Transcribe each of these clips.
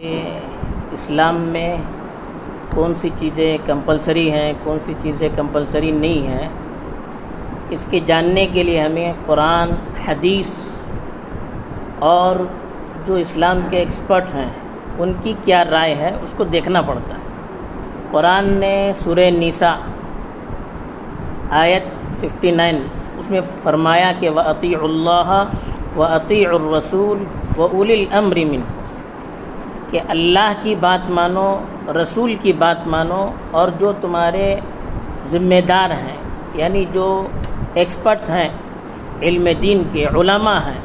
اسلام میں کون سی چیزیں کمپلسری ہیں، کون سی چیزیں کمپلسری نہیں ہیں، اس کے جاننے کے لیے ہمیں قرآن، حدیث اور جو اسلام کے ایکسپرٹ ہیں ان کی کیا رائے ہے اس کو دیکھنا پڑتا ہے۔ قرآن نے سورہ نساء آیت 59 اس میں فرمایا کہ وَأَطِيعُوا اللَّهَ وَأَطِيعُوا الرَّسُولَ وَأُولِي الْأَمْرِ مِنْكُمْ، کہ اللہ کی بات مانو، رسول کی بات مانو، اور جو تمہارے ذمہ دار ہیں یعنی جو ایکسپرٹس ہیں، علم دین کے علماء ہیں،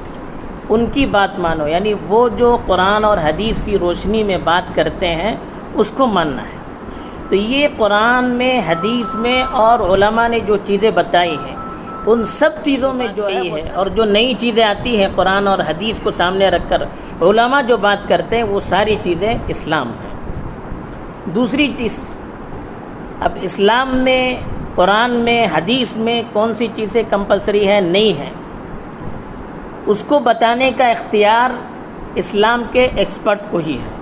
ان کی بات مانو، یعنی وہ جو قرآن اور حدیث کی روشنی میں بات کرتے ہیں اس کو ماننا ہے۔ تو یہ قرآن میں، حدیث میں اور علماء نے جو چیزیں بتائی ہیں ان سب چیزوں میں جو ہے اور جو نئی چیزیں آتی ہیں قرآن اور حدیث کو سامنے رکھ کر علماء جو بات کرتے ہیں وہ ساری چیزیں اسلام ہیں۔ دوسری چیز، اب اسلام میں، قرآن میں، حدیث میں کون سی چیزیں کمپلسری ہیں، نہیں ہیں، اس کو بتانے کا اختیار اسلام کے ایکسپرٹ کو ہی ہے،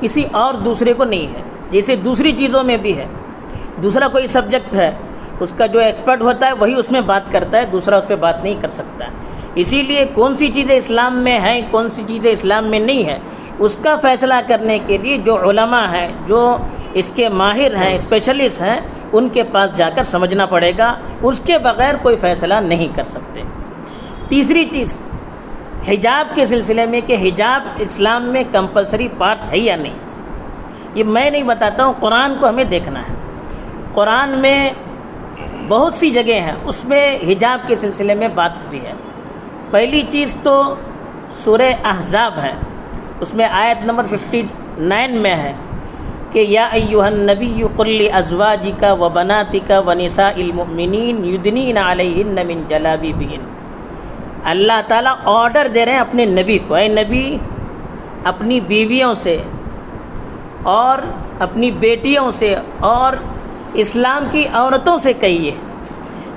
کسی اور دوسرے کو نہیں ہے۔ جیسے دوسری چیزوں میں بھی ہے، دوسرا کوئی سبجیکٹ ہے، اس کا جو ایکسپرٹ ہوتا ہے وہی اس میں بات کرتا ہے، دوسرا اس پہ بات نہیں کر سکتا ہے۔ اسی لیے کون سی چیزیں اسلام میں ہیں، کون سی چیزیں اسلام میں نہیں ہیں، اس کا فیصلہ کرنے کے لیے جو علماء ہیں، جو اس کے ماہر ہیں، اسپیشلسٹ ہیں، ان کے پاس جا کر سمجھنا پڑے گا، اس کے بغیر کوئی فیصلہ نہیں کر سکتے۔ تیسری چیز، حجاب کے سلسلے میں کہ حجاب اسلام میں کمپلسری پارٹ ہے یا نہیں، یہ میں نہیں بتاتا ہوں، قرآن کو ہمیں دیکھنا ہے۔ قرآن میں بہت سی جگہ ہیں اس میں حجاب کے سلسلے میں بات ہوئی ہے۔ پہلی چیز تو سورہ احزاب ہے، اس میں آیت نمبر 59 میں ہے کہ یا ایھا النبی قل لازواجک وبناتک ونساء المؤمنین یدنین علیہن من جلابیبہن۔ اللہ تعالیٰ آرڈر دے رہے ہیں اپنے نبی کو، اے نبی اپنی بیویوں سے اور اپنی بیٹیوں سے اور اسلام کی عورتوں سے کہیے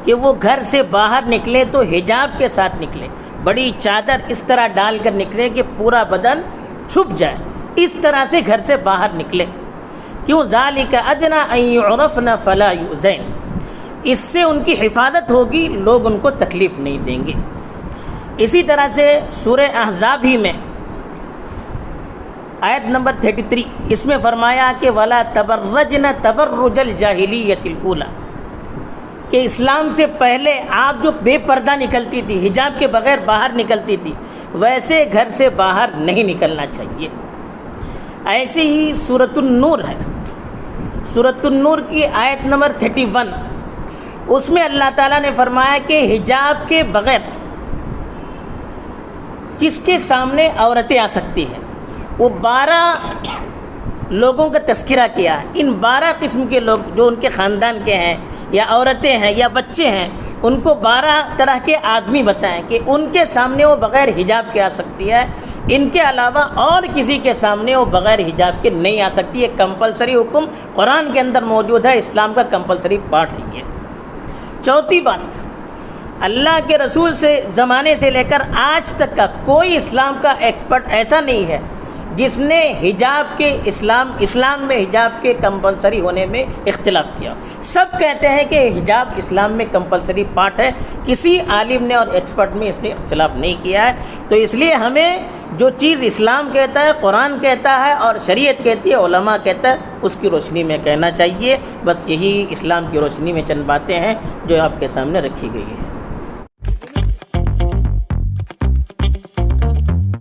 کہ وہ گھر سے باہر نکلے تو حجاب کے ساتھ نکلے، بڑی چادر اس طرح ڈال کر نکلے کہ پورا بدن چھپ جائے، اس طرح سے گھر سے باہر نکلے۔ کیوں؟ ذالک ادنیٰ ان یعرفن فلا یؤذین، اس سے ان کی حفاظت ہوگی، لوگ ان کو تکلیف نہیں دیں گے۔ اسی طرح سے سورہ احزاب ہی میں آیت نمبر 33 اس میں فرمایا کہ وَلَا تَبَرَّجْنَ تَبَرُّجَ الْجَاهِلِيَّةِ الْأُولَىٰ، کہ اسلام سے پہلے آپ جو بے پردہ نکلتی تھی، حجاب کے بغیر باہر نکلتی تھی، ویسے گھر سے باہر نہیں نکلنا چاہیے۔ ایسے ہی سورۃ النور ہے، سورۃ النور کی آیت نمبر 31 اس میں اللہ تعالیٰ نے فرمایا کہ حجاب کے بغیر کس کے سامنے عورتیں آ سکتی ہیں، وہ 12 لوگوں کا تذکرہ کیا۔ ان 12 قسم کے لوگ جو ان کے خاندان کے ہیں یا عورتیں ہیں یا بچے ہیں، ان کو 12 طرح کے آدمی بتائیں کہ ان کے سامنے وہ بغیر حجاب کے آ سکتی ہے، ان کے علاوہ اور کسی کے سامنے وہ بغیر حجاب کے نہیں آ سکتی۔ یہ کمپلسری حکم قرآن کے اندر موجود ہے، اسلام کا کمپلسری پارٹ ہے یہ۔ چوتھی بات، اللہ کے رسول سے زمانے سے لے کر آج تک کا کوئی اسلام کا ایکسپرٹ ایسا نہیں ہے جس نے حجاب کے اسلام میں حجاب کے کمپلسری ہونے میں اختلاف کیا۔ سب کہتے ہیں کہ حجاب اسلام میں کمپلسری پارٹ ہے، کسی عالم نے اور ایکسپرٹ میں اس نے اختلاف نہیں کیا ہے۔ تو اس لیے ہمیں جو چیز اسلام کہتا ہے، قرآن کہتا ہے اور شریعت کہتی ہے، علماء کہتا ہے، اس کی روشنی میں کہنا چاہیے۔ بس یہی اسلام کی روشنی میں چند باتیں ہیں جو آپ کے سامنے رکھی گئی ہیں۔